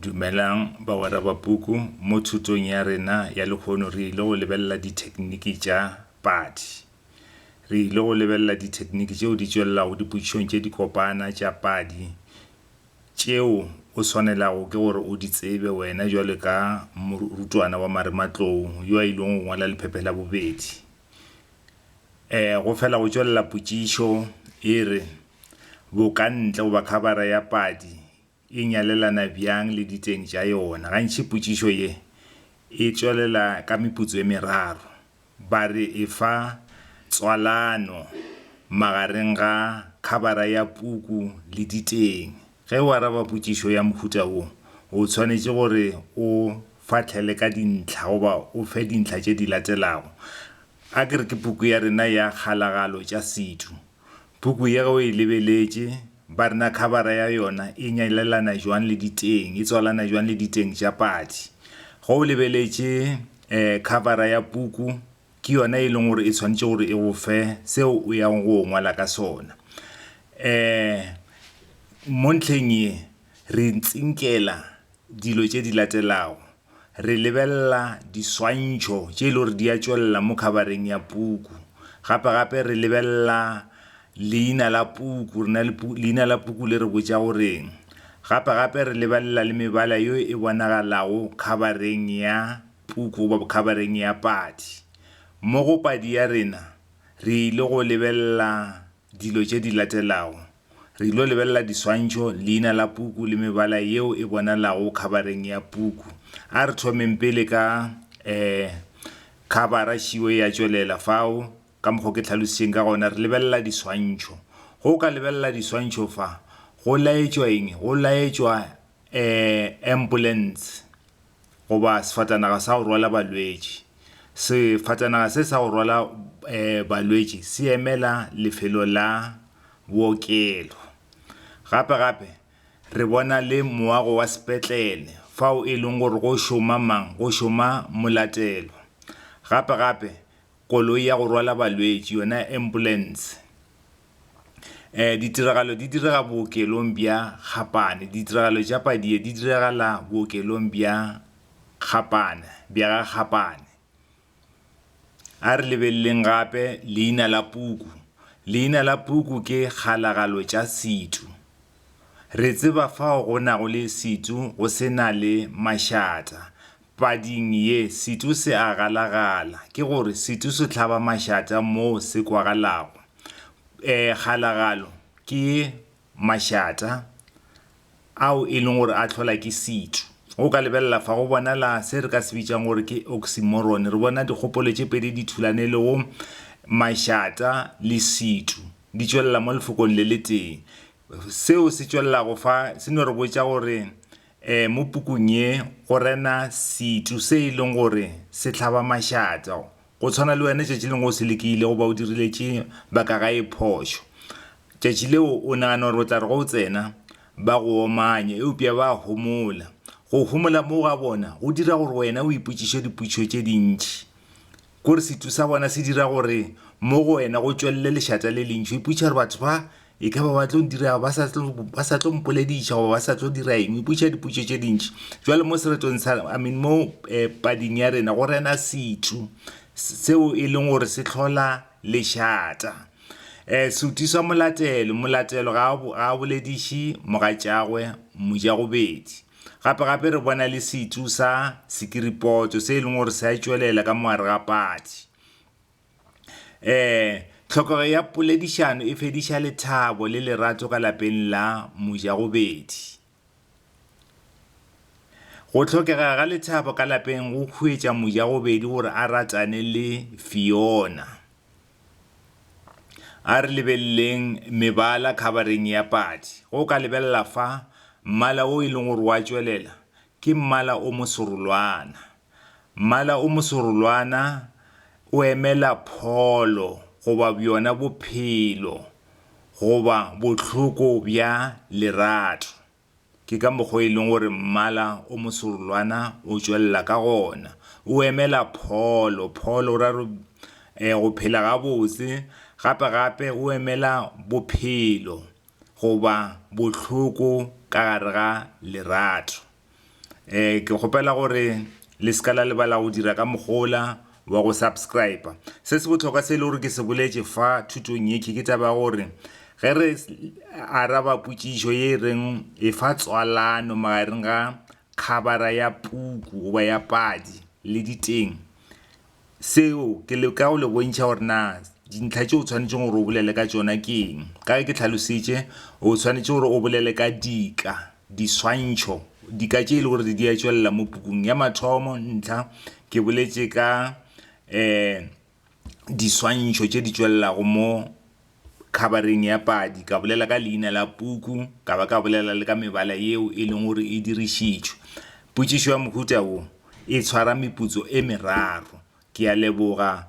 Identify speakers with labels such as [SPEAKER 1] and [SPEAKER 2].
[SPEAKER 1] Dumelang ba wara ba puku mo thutong ya rena ya lekgono re ile go lebella ditekniki tša Padi. Re ile go lebella ditekniki tšeo di tšwellago dipotšišong tše di kopana tša Padi tšeo o swanelago ke gore o di tsebe wena jwale ka morutwana wa marematlou yo a ileng go ngwala lephephe la bobedi. Go fela go tšwella potšišo e re Bokantle goba Khabara ya Padi e nyalelana bjang le diteng tša yona. Gantši potšišo ye e tšwelela ka meputso e meraro, ba re e fa Tswalano magareng ga Khabara ya puku le diteng. Ge o araba potšišo ya mohuta wo, o tshwanetše gore o Fahlela ka dintlha goba o fe dintlha tše di latelago. A ke re ke puku ya rena ya kgalagalo tša setho. Puku ye go e lebeletše ba rena Khabara ya yona e nyalelana jwang le diteng, e tswalana jwang le diteng tša Padi. Go o lebeletše Khabara ya puku ke yona e leng gore e tshwanetše gore e go fe seo o yang go ngwala ka sona. Mo ntlheng ye re tsinkela dilo tše di latelago. Re lebella Diswantšho tše e le gore di a tšwelela mo khabareng ya puku. Gape re lebella leina la puku, re na le leina la puku le re botša goreng. Gape re lebella le mebala yo e bonagalago khabareng ya puku goba khabareng ya Padi. Mo go Padi ya rena re ile go lebella dilo tše di latelago. Re ile lebella Diswantšho, leina la puku le mebala yeo e bonalago khabareng ya puku. A re thomeng pele ka Khabara šiwo ya tšwelela fao ka mokgwa ke tlhalositšeng ka gona. Re lebella Diswantšho. Go ka lebella Diswantšho fa go laetšwa eng? Go laetšwa ambulance goba sefatanaga sa go rwala balwetši. Sefatanaga se sa go rwala balwetši se emela lefelo la bookelo. Gape re bona le moago wa sepetlele fao e leng gore go šoma mang, go šoma molatelo. Gape koloi ya go rwala balwetši yona ambulance. Ditiragalo di direga bookelong bja Kgapane. Ditiragalo tša Padi di diragala bookelong bja ga Kgapane. A re lebelleng gape leina la puku. Leina la puku ke kgalagalo tša setho. Re tseba fao go nago le setho go sena le mašata. Pading ye setho se a galagala, ke gore setho se hlaba mašata mo se kwagalago. Kgalagalo ke mašata ao e leng gore a hlola ke setho. Go ka lebella fa go bonala se re ka se bitšang gore ke oxymoron. Re bona dikgopolo tše pedi di thulane le go mašata le setho di tšwelela mo lefokong le le teng. Seo se tšwelela go fa se no re botša gore mo pukung ye go rena setho se e leng gore se hlaba mašata. Go tshwana le wena tšatši leng go se lekile goba o dirile tše baka ga e phošo. Tšatši leo o nagana gore o tla re go o tsena ba go omanye eupša ba homola. Go homola mo ga bona go dira gore wena o ipotšiše dipotšišo tše dintši. Kore setho sa bona se dira gore mo go wena go tšwelele lešata le lentši. O ipotšiša gore batho ba e ka ba tlo dira ba sa tlo mpolediša goba ba sa tlo dira eng. O ipotšiša dipotšišo tše dintši. Jwale mo seretong sa mo Pading ya rena go rena setho seo e leng gore se hlola lešata. Se utiswa molatelo ga a bolediše mogatšagwe mojagobedi. Gape re bona le setho sa sekiripoto se e leng gore se a tšwelela ka moare ga Padi. Tlhokego ya poledišano e fediša lethabo le lerato ka lapeng la mojagobedi. Go tlhokega ga lethabo ka lapeng go hwetša mojagobedi gore a ratane le Yona. A re lebelleng mebala khabareng ya Padi. Go ka lebella fa mmala o e leng gore wa tšwelela ke mmala o mosorolwana. Mmala o mosorolwana o emela pholo goba bjona bophelo goba bohloko bja lerato. Ke ka mokgwa e leng gore mmala o mosorolwana o tšwelela ka gona. O emela pholo ra go phela gabotse. Gape o emela bophelo goba bohloko ka gare ga lerato. ke gopela gore le skala le bala go dira ka mogola wa go subscribe. Se se botlhokwa se le gore ke se boletse fa thutong ye ke taba gore ge re araba potšišo ye reng e fa tswalano magareng ga khabara ya puku goba ya padi le diteng. Seo ke le ka go le bontšha gore na dintlha tše o tshwanetšeng gore o bolele ka tšona ke eng. Ka ke tlhalositše o tshwanetše gore o bolele ka dika, diswantšho, dika tše e le gore di a tšwelela mo pukung ya mathomo. Ntlha ke boletše ka diswantšho tše di tšwelelago mo khabareng ya padi, ka bolela ka leina la puku, ka ba ka bolela le ka mebala yeo e leng gore e dirišitšwe. Potšišo ya mohuta wo e tshwara meputso e meraro. Ke a leboga.